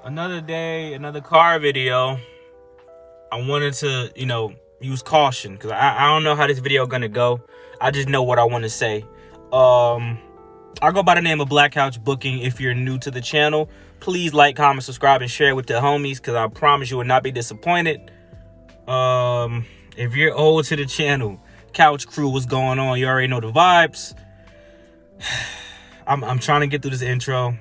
Another day, another car video. I wanted to, use caution because I don't know how this video gonna go. I just know what I want to say. I go by the name of Black Couch Booking. If you're new to the channel, please like, comment, subscribe, and share with the homies because I promise you will not be disappointed. If you're old to the channel, Couch Crew, what's going on? You already know the vibes. I'm trying to get through this intro.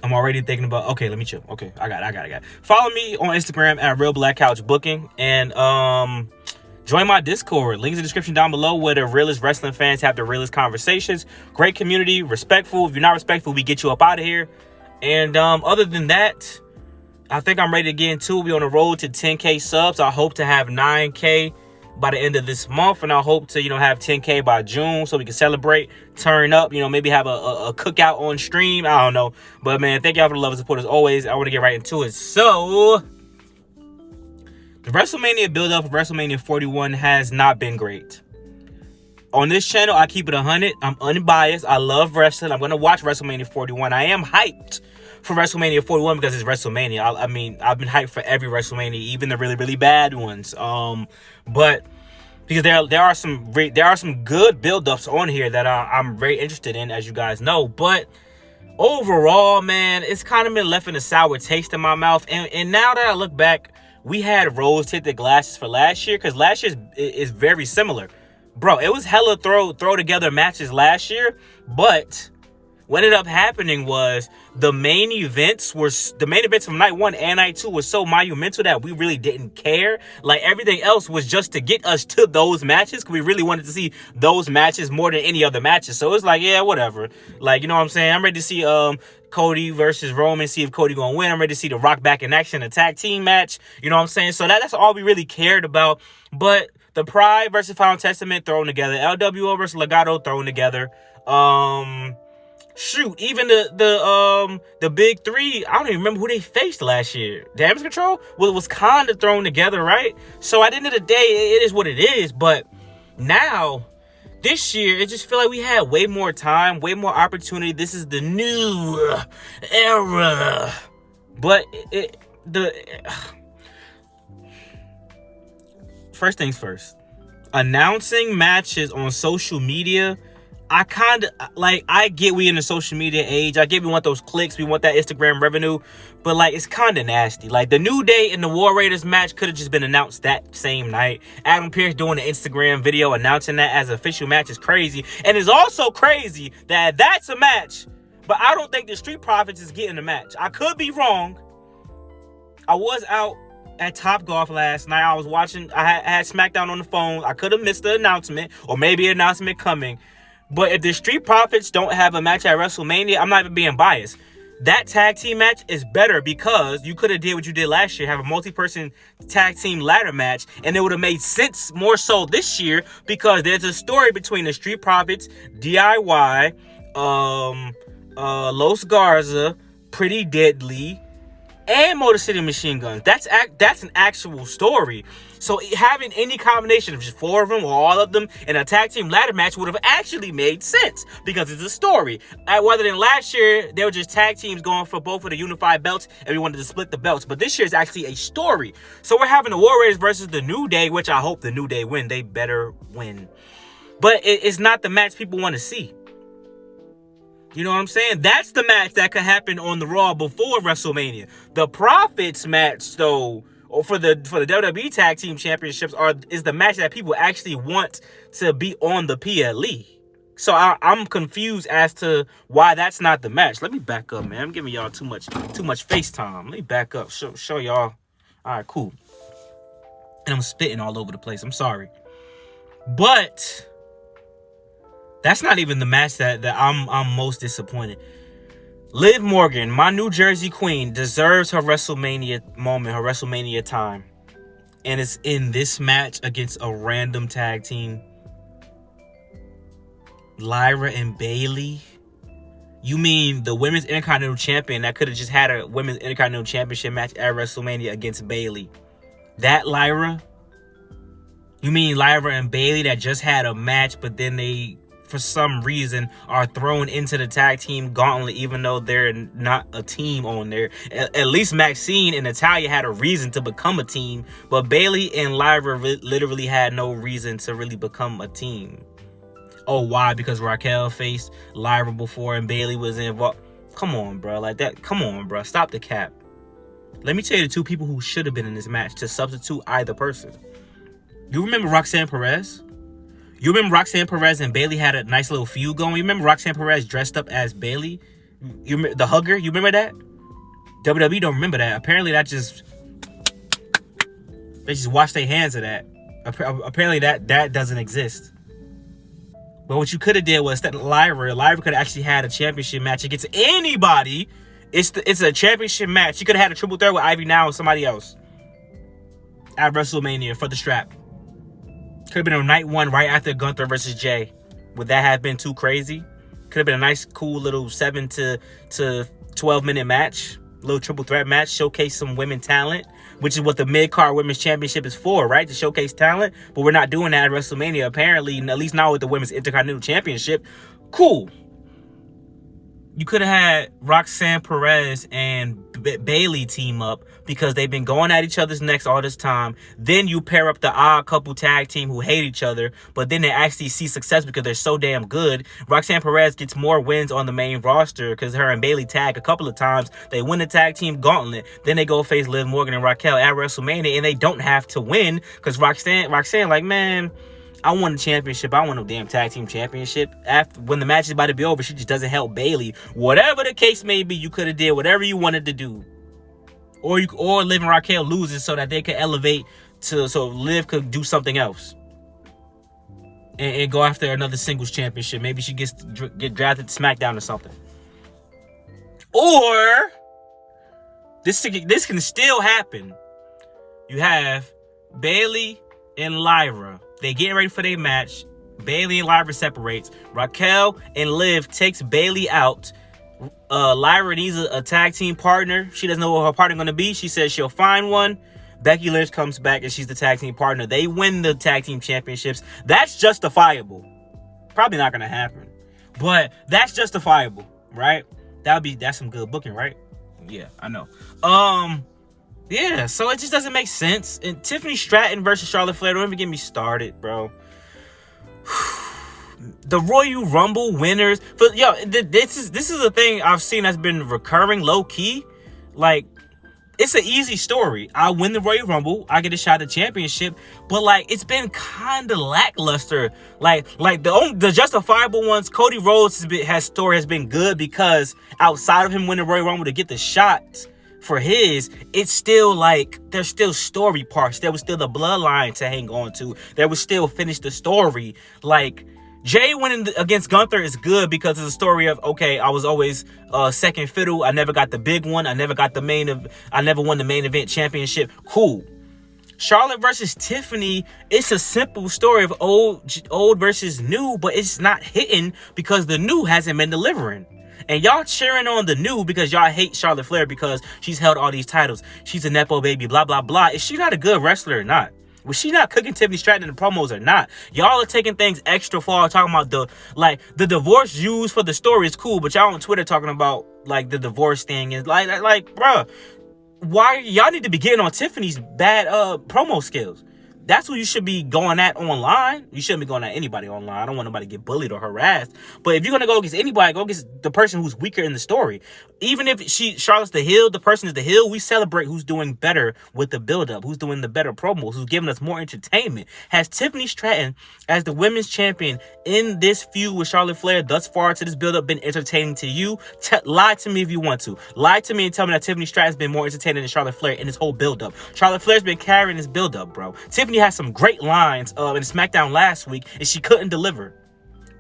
I'm already thinking about, okay, let me chill. Okay, I got it. Follow me on Instagram at Real Black Couch Booking, and join my Discord. Links in the description down below, where the realest wrestling fans have the realest conversations. Great community, respectful. If you're not respectful, we get you up out of here. And other than that, I think I'm ready to get into it. We're on the road to 10K subs. I hope to have 9K by the end of this month, and I hope to have 10K by June so we can celebrate, turn up, maybe have a cookout on stream. I don't know, but man, thank y'all for the love and support as always. I want to get right into it. So the WrestleMania build-up of WrestleMania 41 has not been great. On this channel, I keep it 100. I'm unbiased. I love wrestling. I'm gonna watch WrestleMania 41. I am hyped for WrestleMania 41 because it's WrestleMania. I mean, I've been hyped for every WrestleMania, even the really, really bad ones. But because there are some good build-ups on here that I'm very interested in, as you guys know. But overall, man, it's kind of been left in a sour taste in my mouth. And now that I look back, we had rose-tinted glasses for last year because last year is very similar. Bro, it was hella throw together matches last year, but what ended up happening was the main events from night 1 and night 2 was so monumental that we really didn't care. Like, everything else was just to get us to those matches because we really wanted to see those matches more than any other matches. So it's like, yeah, whatever. Like, you know what I'm saying? I'm ready to see Cody versus Roman, see if Cody gonna win. I'm ready to see The Rock back in action, a tag team match. You know what I'm saying? So that's all we really cared about. But the Pride versus Final Testament thrown together, LWO versus Legado thrown together. Shoot, even the big three, I don't even remember who they faced last year. Damage Control was kind of thrown together, right? So at the end of the day, it is what it is. But now, this year, it just feel like we had way more time, way more opportunity. This is the new era. But first things first, announcing matches on social media, I get we in the social media age. I get we want those clicks, we want that Instagram revenue, but like, it's kind of nasty. Like, the New Day and the War Raiders match could have just been announced that same night. Adam Pearce doing an Instagram video announcing that as an official match is crazy. And it's also crazy that that's a match, but I don't think the Street Profits is getting a match. I could be wrong. I was out at Top Golf last night. I was watching, I had Smackdown on the phone. I could have missed the announcement, or maybe an announcement coming. But if the Street Profits don't have a match at WrestleMania, I'm not even being biased. That tag team match is better because you could have did what you did last year, have a multi-person tag team ladder match, and it would have made sense more so this year because there's a story between the Street Profits, DIY, Los Garza, Pretty Deadly, and Motor City Machine Guns. That's an actual story. So having any combination of just 4 of them or all of them in a tag team ladder match would have actually made sense because it's a story. Rather than last year, they were just tag teams going for both of the unified belts and we wanted to split the belts. But this year is actually a story. So we're having the War Raiders versus the New Day, which I hope the New Day win. They better win. But it's not the match people want to see. You know what I'm saying? That's the match that could happen on the Raw before WrestleMania. The Profits match, though, or for the WWE Tag Team Championships, is the match that people actually want to be on the PLE. So I'm confused as to why that's not the match. Let me back up, man. I'm giving y'all too much FaceTime. Let me back up. Show y'all. All right, cool. And I'm spitting all over the place. I'm sorry. But that's not even the match that I'm most disappointed. Liv Morgan, my New Jersey queen, deserves her WrestleMania moment, her WrestleMania time. And it's in this match against a random tag team. Lyra and Bailey. You mean the Women's Intercontinental Champion that could have just had a Women's Intercontinental Championship match at WrestleMania against Bailey? That Lyra? You mean Lyra and Bailey that just had a match, but then they for some reason, are thrown into the tag team gauntlet, even though they're not a team on there. At least Maxine and Natalya had a reason to become a team, but Bayley and Lyra literally had no reason to really become a team. Oh, why? Because Raquel faced Lyra before and Bayley was involved. Come on, bro. Like that. Come on, bro. Stop the cap. Let me tell you the two people who should have been in this match to substitute either person. You remember Roxanne Perez? You remember Roxanne Perez and Bayley had a nice little feud going? You remember Roxanne Perez dressed up as Bayley? You remember the hugger? You remember that? WWE don't remember that. Apparently they just wash their hands of that. Apparently that doesn't exist. But what you could have did was that Lyra could have actually had a championship match against anybody. It's a championship match. You could have had a triple threat with Ivy Now and somebody else at WrestleMania for the strap. Could have been on night one right after Gunther versus Jay. Would that have been too crazy? Could have been a nice, cool little 7 to 12 minute match. Little triple threat match. Showcase some women talent. Which is what the mid-card women's championship is for, right? To showcase talent. But we're not doing that at WrestleMania, apparently. At least not with the women's Intercontinental Championship. Cool. You could have had Roxanne Perez and Bayley team up because they've been going at each other's necks all this time. Then you pair up the odd couple tag team who hate each other, but then they actually see success because they're so damn good. Roxanne Perez gets more wins on the main roster because her and Bayley tag a couple of times. They win the tag team gauntlet. Then they go face Liv Morgan and Raquel at WrestleMania, and they don't have to win because Roxanne like, man, I won the championship. I want no damn tag team championship. After when the match is about to be over, she just doesn't help Bayley. Whatever the case may be, you could have did whatever you wanted to do. Or Liv and Raquel loses so that they could elevate so Liv could do something else. And go after another singles championship. Maybe she get drafted to Smackdown or something. Or this can still happen. You have Bayley and Lyra. They getting ready for their match. Bayley and Lyra separates. Raquel and Liv takes Bayley out. Lyra needs a tag team partner. She doesn't know what her partner going to be. She says she'll find one. Becky Lynch comes back and she's the tag team partner. They win the tag team championships. That's justifiable. Probably not going to happen. But that's justifiable, right? That's some good booking, right? Yeah, I know. Yeah, so it just doesn't make sense. And Tiffany Stratton versus Charlotte Flair, don't even get me started, bro. The Royal Rumble winners, this is a thing I've seen that's been recurring low key. Like, it's an easy story. I win the Royal Rumble, I get a shot at the championship, but like it's been kind of lackluster. Like the justifiable ones, Cody Rhodes has been good because outside of him winning the Royal Rumble to get the shot for his, it's still like there's still story parts. There was still the bloodline to hang on to. There was still finish the story. Like Jay winning against Gunther is good because it's a story of, okay, I was always second fiddle. I never got the big one. I never won the main event championship. Cool. Charlotte versus Tiffany, it's a simple story of old versus new, but it's not hitting because the new hasn't been delivering. And y'all cheering on the new because y'all hate Charlotte Flair because she's held all these titles. She's a Nepo baby, blah, blah, blah. Is she not a good wrestler or not? Was she not cooking Tiffany Stratton in the promos or not? Y'all are taking things extra far, talking about the divorce used for the story is cool, but y'all on Twitter talking about like the divorce thing is like bruh, why y'all need to be getting on Tiffany's bad promo skills? That's who you should be going at online. You shouldn't be going at anybody online. I don't want nobody to get bullied or harassed. But if you're going to go against anybody, go against the person who's weaker in the story. Even if Charlotte's the heel, the person is the heel, we celebrate who's doing better with the build-up, who's doing the better promos, who's giving us more entertainment. Has Tiffany Stratton, as the women's champion in this feud with Charlotte Flair thus far to this build-up, been entertaining to you? Lie to me if you want to. Lie to me and tell me that Tiffany Stratton's been more entertaining than Charlotte Flair in this whole build-up. Charlotte Flair's been carrying this build-up, bro. Tiffany had some great lines in Smackdown last week, and she couldn't deliver.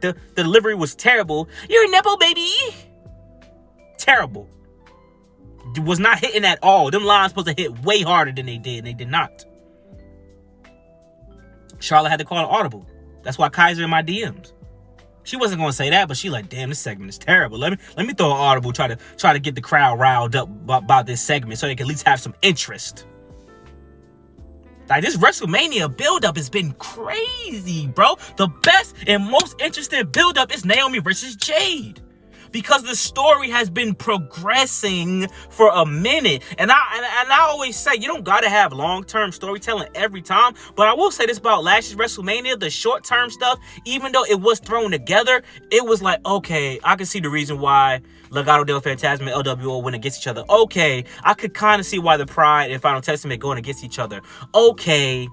The delivery was terrible. You're a Nepo baby. Terrible. It was not hitting at all. Them lines supposed to hit way harder than they did, and they did not. Charlotte had to call an audible. That's why Kaiser in my DMs. She wasn't gonna say that, but she like, damn, this segment is terrible. Let me throw an audible, try to get the crowd riled up about this segment so they can at least have some interest. Like, this WrestleMania buildup has been crazy, bro. The best and most interesting buildup is Naomi versus Jade. Because the story has been progressing for a minute. And I always say, you don't gotta have long-term storytelling every time. But I will say this about last year's WrestleMania, the short-term stuff, even though it was thrown together, it was like, okay, I can see the reason why Legado del Fantasma and LWO went against each other. Okay, I could kind of see why the Pride and Final Testament going against each other. Okay,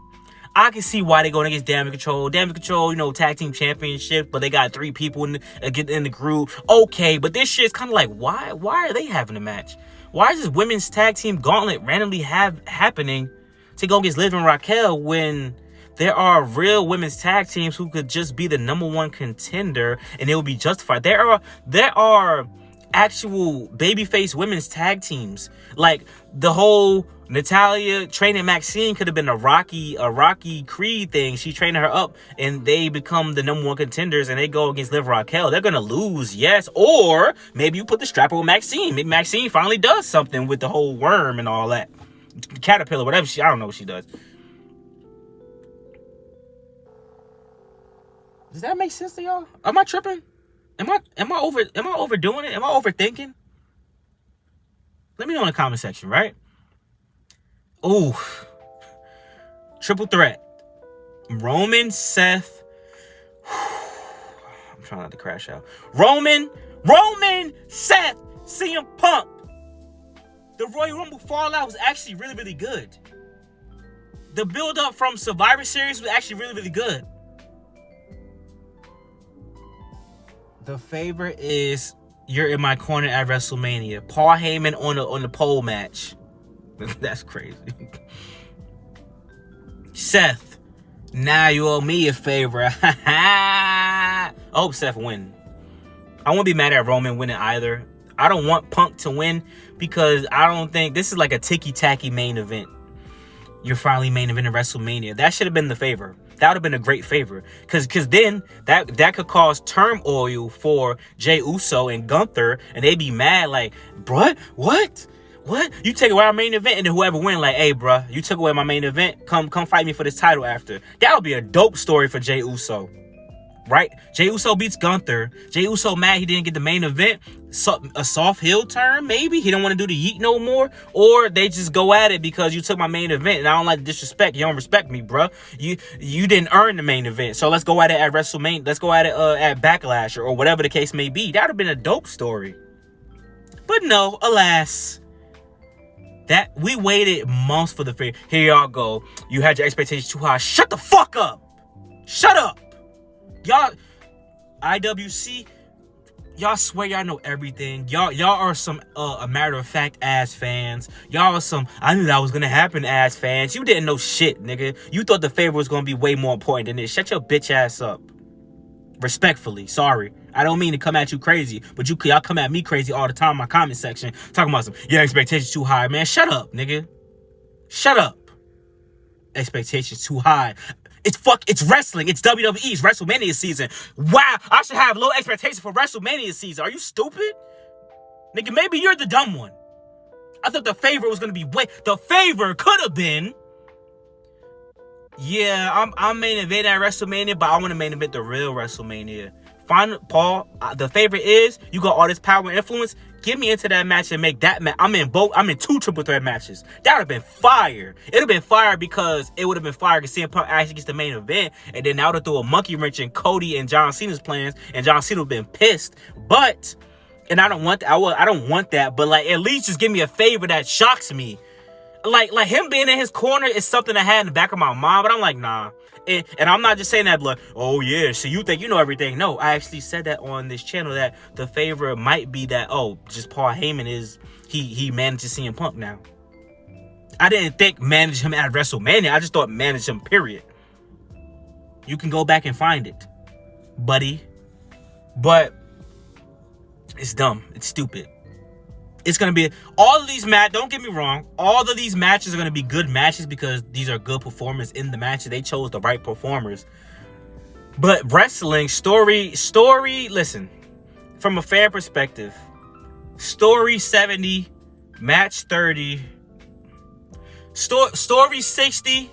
I can see why they're going against Damage Control. Damage Control, you know, tag team championship, but they got 3 people in the group. Okay, but this shit's kind of like, why are they having a match? Why is this women's tag team gauntlet randomly happening to go against Liv and Raquel when there are real women's tag teams who could just be the #1 contender and it will be justified? There are actual babyface women's tag teams. Like, the whole Natalya training Maxine could have been a Rocky Creed thing. She's training her up and they become the #1 contenders and they go against Liv Raquel. They're gonna lose, yes. Or maybe you put the strap on Maxine. Maybe Maxine finally does something with the whole worm and all that. Caterpillar, whatever I don't know what she does. Does that make sense to y'all? Am I tripping? Am I overdoing it? Am I overthinking? Let me know in the comment section, right? Ooh. Triple threat. Roman, Seth. I'm trying not to crash out. Roman, Seth, CM Punk. The Royal Rumble fallout was actually really, really good. The build-up from Survivor Series was actually really, really good. The favorite is You're in My Corner at WrestleMania. Paul Heyman on the pole match. That's crazy. Seth, now you owe me a favor. I hope Seth win. I won't be mad at Roman winning either. I don't want Punk to win because I don't think this is like a ticky-tacky main event. You're finally main event in WrestleMania. That should have been the favor. That would have been a great favor. Because then that could cause turmoil for Jey Uso and Gunther. And they'd be mad like, bruh, what? You take away our main event and then whoever win like, hey, bruh, you took away my main event. Come fight me for this title after. That would be a dope story for Jey Uso. Right? Jey Uso beats Gunther. Jey Uso mad he didn't get the main event. So, a soft heel turn, maybe. He don't want to do the yeet no more. Or they just go at it because you took my main event and I don't like the disrespect. You don't respect me, bruh. You didn't earn the main event. So let's go at it at WrestleMania. Let's go at it at Backlash or whatever the case may be. That would have been a dope story. But no, alas. That we waited months for the fair. Here y'all go. You had your expectations too high. Shut the fuck up. Shut up. Y'all, IWC, y'all swear y'all know everything. Y'all are some a matter of fact ass fans. Y'all are some I knew that was gonna happen ass fans. You didn't know shit, nigga. You thought the favor was gonna be way more important than this. Shut your bitch ass up. Respectfully, sorry. I don't mean to come at you crazy, but y'all come at me crazy all the time in my comment section talking about some your expectations too high, man. Shut up, nigga. Shut up. Expectations too high. It's wrestling. It's WWE's WrestleMania season. Wow, I should have low expectations for WrestleMania season. Are you stupid? Nigga, maybe you're the dumb one. I thought the favor was gonna be the favor could have been. Yeah, I'm main event at WrestleMania, but I want to main event the real WrestleMania. Fine, Paul. The favorite is you got all this power and influence. Get me into that match and make that match. I'm in 2 triple threat matches. That would have been fire. It would have been fire because it would have been fire because CM Punk actually gets the main event. And then that would have threw a monkey wrench in Cody and John Cena's plans. And John Cena would have been pissed. But, and I don't want that. But like, at least just give me a favor that shocks me. Like him being in his corner is something I had in the back of my mind. But I'm like, nah. And I'm not just saying that, like, oh yeah, so you think you know everything. No, I actually said that on this channel that the favor might be that, oh, just Paul Heyman is, he manages CM Punk now. I didn't think manage him at WrestleMania. I just thought manage him, period. You can go back and find it, buddy. But it's dumb. It's stupid. It's going to be all of these matches. Don't get me wrong. All of these matches are going to be good matches because these are good performers in the matches. They chose the right performers. But wrestling, story, listen, from a fan perspective, story 70, match 30, story 60,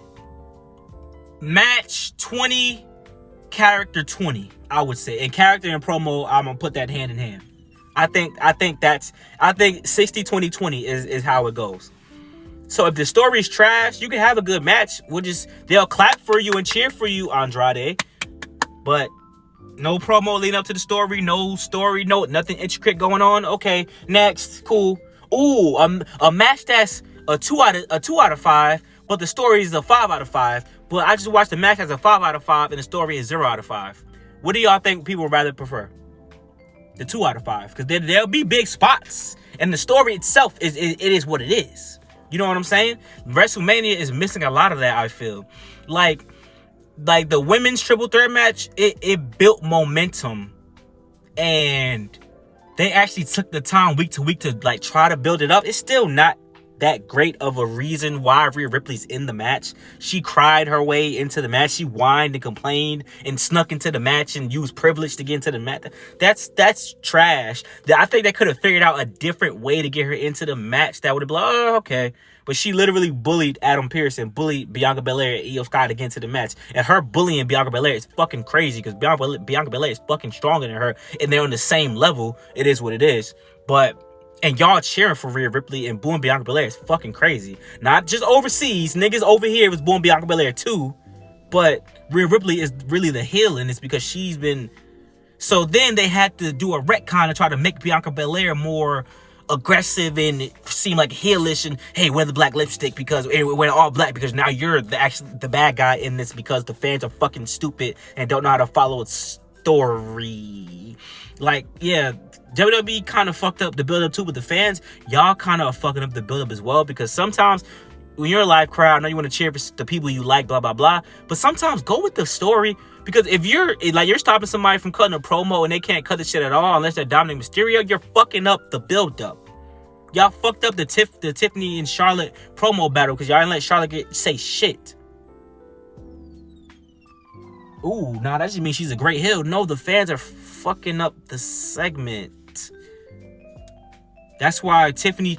match 20, character 20, I would say. And character and promo, I'm gonna put that hand in hand. I think 60, 20, 20 is how it goes. So if the story is trash, you can have a good match. They'll clap for you and cheer for you, Andrade. But no promo leading up to the story, nothing intricate going on. Okay, next, cool. Ooh, a match that's a 2 out of 5, but the story is a 5 out of 5. But I just watched the match as a 5 out of 5, and the story is 0 out of 5. What do y'all think people would rather prefer? The 2 out of 5, because there'll be big spots, and the story itself is what it is. You know what I'm saying? WrestleMania is missing a lot of that, I feel. Like the women's triple threat match, it built momentum. And they actually took the time week to week to like try to build it up. It's still not that great of a reason why Rhea Ripley's in the match. She cried her way into the match. She whined and complained and snuck into the match and used privilege to get into the match. That's trash. I think they could have figured out a different way to get her into the match that would have been like, oh, okay. But she literally bullied Adam Pearce and bullied Bianca Belair and Io Sky to get into the match. And her bullying Bianca Belair is fucking crazy because Bianca Belair is fucking stronger than her and they're on the same level. It is what it is. And y'all cheering for Rhea Ripley and booing Bianca Belair is fucking crazy. Not just overseas. Niggas over here was booing Bianca Belair too. But Rhea Ripley is really the heel and it's because she's been... So then they had to do a retcon to try to make Bianca Belair more aggressive and seem like heelish and, hey, wear the black lipstick because... wear all black because now you're the bad guy in this because the fans are fucking stupid and don't know how to follow a story. Like, yeah... WWE kind of fucked up the build-up too, but the fans, y'all kind of are fucking up the build-up as well, because sometimes when you're a live crowd, I know you want to cheer for the people you like, blah, blah, blah, but sometimes go with the story, because if you're stopping somebody from cutting a promo and they can't cut the shit at all unless they're Dominic Mysterio, you're fucking up the build-up. Y'all fucked up the Tiffany and Charlotte promo battle because y'all didn't let Charlotte say shit. Ooh, nah, that just means she's a great heel. No, the fans are fucking up the segment. That's why Tiffany's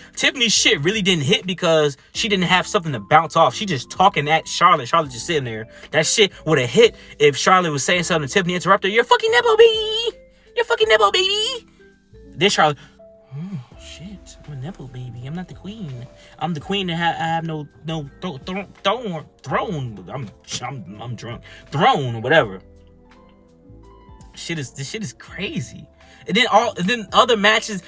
shit really didn't hit because she didn't have something to bounce off. She just talking at Charlotte. Charlotte just sitting there. That shit would have hit if Charlotte was saying something to Tiffany, interrupt her. You're fucking nipple, baby. You're fucking nipple, baby. Then Charlotte, oh shit, I'm a nipple, baby. I'm not the queen. I'm the queen that I have no throne. I'm drunk. Throne or whatever. This shit is crazy. And then other matches,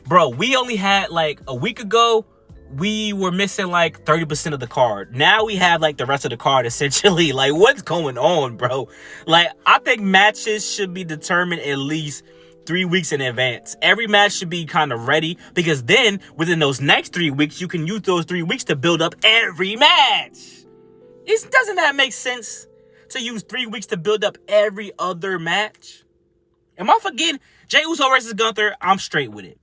bro, we only had like a week ago, we were missing like 30% of the card. Now we have like the rest of the card essentially. Like, what's going on, bro? Like, I think matches should be determined at least 3 weeks in advance. Every match should be kind of ready because then within those next 3 weeks, you can use those 3 weeks to build up every match. Doesn't that make sense? To use 3 weeks to build up every other match? Am I forgetting? Jey Uso versus Gunther, I'm straight with it.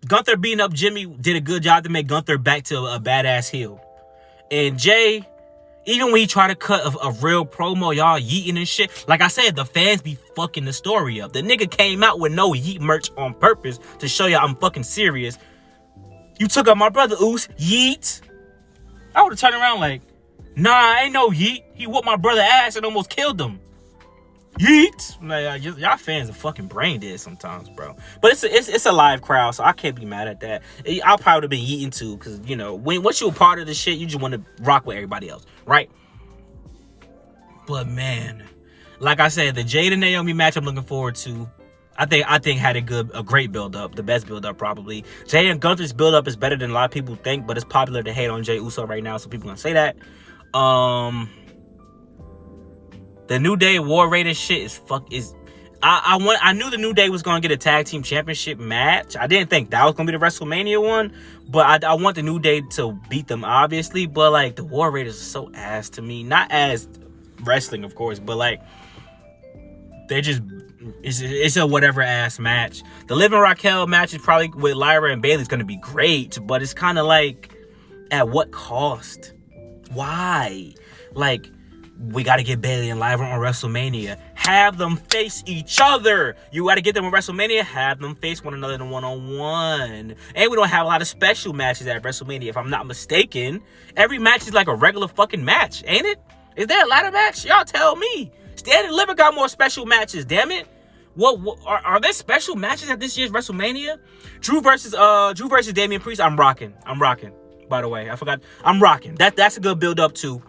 Gunther beating up Jimmy did a good job to make Gunther back to a badass heel. And Jey, even when he tried to cut a real promo, y'all yeeting and shit, like I said, the fans be fucking the story up. The nigga came out with no yeet merch on purpose to show y'all I'm fucking serious. You took out my brother, Oos. Yeet. I would have turned around like, nah, ain't no yeet. He whooped my brother ass and almost killed him. Yeet. Like, y'all fans are fucking brain dead sometimes, bro. But it's a live crowd, so I can't be mad at that. I'll probably have been yeeting too, because, you know, once you're a part of the shit, you just want to rock with everybody else, right? But, man, like I said, the Jade and Naomi match I'm looking forward to. I think had a great build-up, the best build-up probably. Jey and Gunther's build-up is better than a lot of people think, but it's popular to hate on Jey Uso right now, so people gonna say that. The New Day War Raiders shit I knew the New Day was gonna get a tag team championship match. I didn't think that was gonna be the WrestleMania one, but I want the New Day to beat them, obviously. But like, the War Raiders are so ass to me, not as wrestling, of course, but like, they just it's a whatever ass match. The Liv and Raquel match is probably with Lyra and Bayley is gonna be great, but it's kind of like, at what cost? Why? Like, we got to get Bayley and Lyra on WrestleMania. Have them face each other. You got to get them on WrestleMania. Have them face one another in one-on-one. And we don't have a lot of special matches at WrestleMania, if I'm not mistaken. Every match is like a regular fucking match, ain't it? Is there a ladder match? Y'all tell me. Stand and Deliver got more special matches, damn it. What are there special matches at this year's WrestleMania? Drew versus Damian Priest. I'm rocking. By the way, I forgot. I'm rocking. That's a good build up too.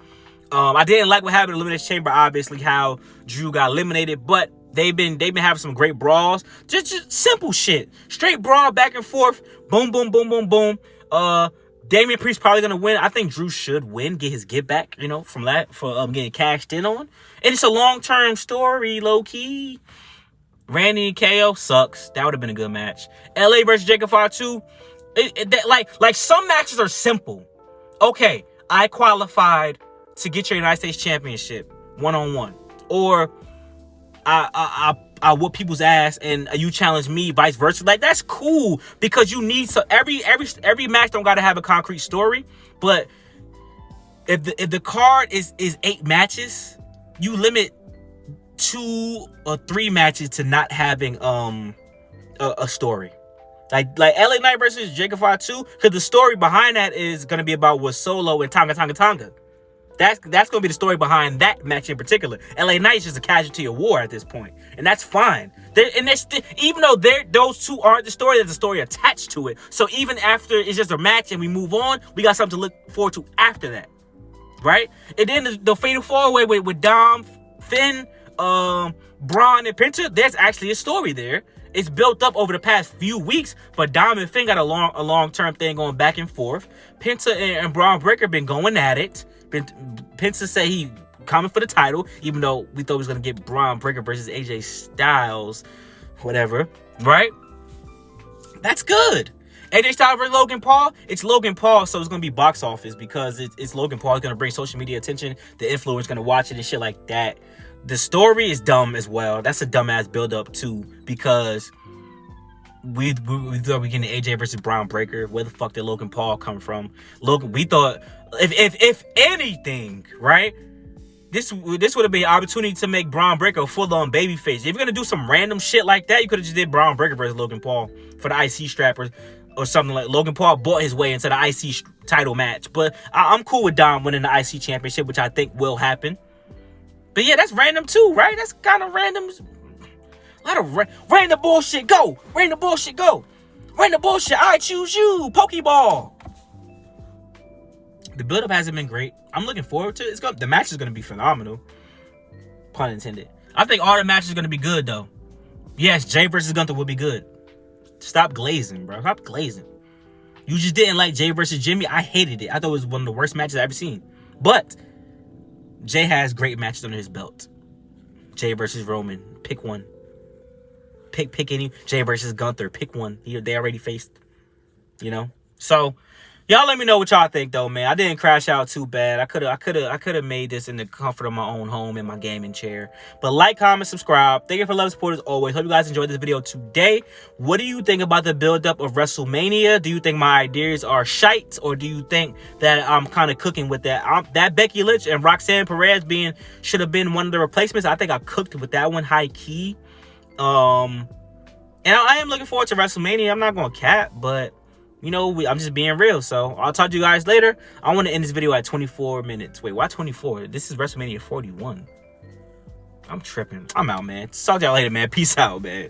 I didn't like what happened in Elimination Chamber, obviously, how Drew got eliminated, but they've been having some great brawls. Just simple shit. Straight brawl back and forth. Boom, boom, boom, boom, boom. Damian Priest probably gonna win. I think Drew should win, get his get back, you know, from that for getting cashed in on. And it's a long-term story, low key. Randy and KO sucks. That would have been a good match. LA versus Jacob Fatu. Like some matches are simple. Okay, I qualified to get your United States Championship one-on-one, or I whoop people's ass and you challenge me, vice versa. Like, that's cool, because you need every match don't gotta have a concrete story. But if the card is 8 matches, you limit 2 or 3 matches to not having a story. Like LA Knight versus Jacob Fatu, because the story behind that is gonna be about what Solo and Tonga. That's gonna be the story behind that match in particular. LA Knight is just a casualty of war at this point, and that's fine. Even though those two aren't the story, there's a story attached to it. So even after it's just a match and we move on, we got something to look forward to after that, right? And then the Fatal 4-Way with Dom, Finn, Braun, and Penta, there's actually a story there. It's built up over the past few weeks, but Dom and Finn got a long-term thing going back and forth. Penta and Braun Breaker been going at it. Penta said he coming for the title, even though we thought he was going to get Braun Breaker versus AJ Styles, whatever, right? That's good. AJ Styles versus Logan Paul. It's Logan Paul, so it's going to be box office, because it's Logan Paul. It's going to bring social media attention. The influencer's going to watch it and shit like that. The story is dumb as well. That's a dumbass build-up too, because we thought we getting AJ versus Braun Breaker. Where the fuck did Logan Paul come from? We thought, if anything, right? This would have been an opportunity to make Braun Breaker a full-on babyface. If you're gonna do some random shit like that, you could have just did Braun Breaker versus Logan Paul for the IC strap or something. Like Logan Paul bought his way into the IC title match. But I'm cool with Dom winning the IC championship, which I think will happen. But yeah, that's random too, right? That's kind of random. A lot of random bullshit. Go. Random bullshit. Go. Random bullshit. I choose you. Pokeball. The build-up hasn't been great. I'm looking forward to it. The match is going to be phenomenal. Pun intended. I think all the matches are going to be good, though. Yes, Jay versus Gunther will be good. Stop glazing, bro. Stop glazing. You just didn't like Jay versus Jimmy. I hated it. I thought it was one of the worst matches I've ever seen. But Jay has great matches under his belt. Jay versus Roman. Pick one. Pick any. Jay versus Gunther. Pick one. They already faced. You know? So y'all let me know what y'all think, though, man. I didn't crash out too bad. I could have made this in the comfort of my own home in my gaming chair. But like, comment, subscribe. Thank you for love, support as always. Hope you guys enjoyed this video today. What do you think about the build-up of WrestleMania? Do you think my ideas are shite, or do you think that I'm kind of cooking with that? That Becky Lynch and Roxanne Perez should have been one of the replacements. I think I cooked with that one, high key. And I am looking forward to WrestleMania. I'm not gonna cap, but you know, I'm just being real. So I'll talk to you guys later. I want to end this video at 24 minutes. Wait, why 24? This is WrestleMania 41. I'm tripping. I'm out, man. Talk to y'all later, man. Peace out, man.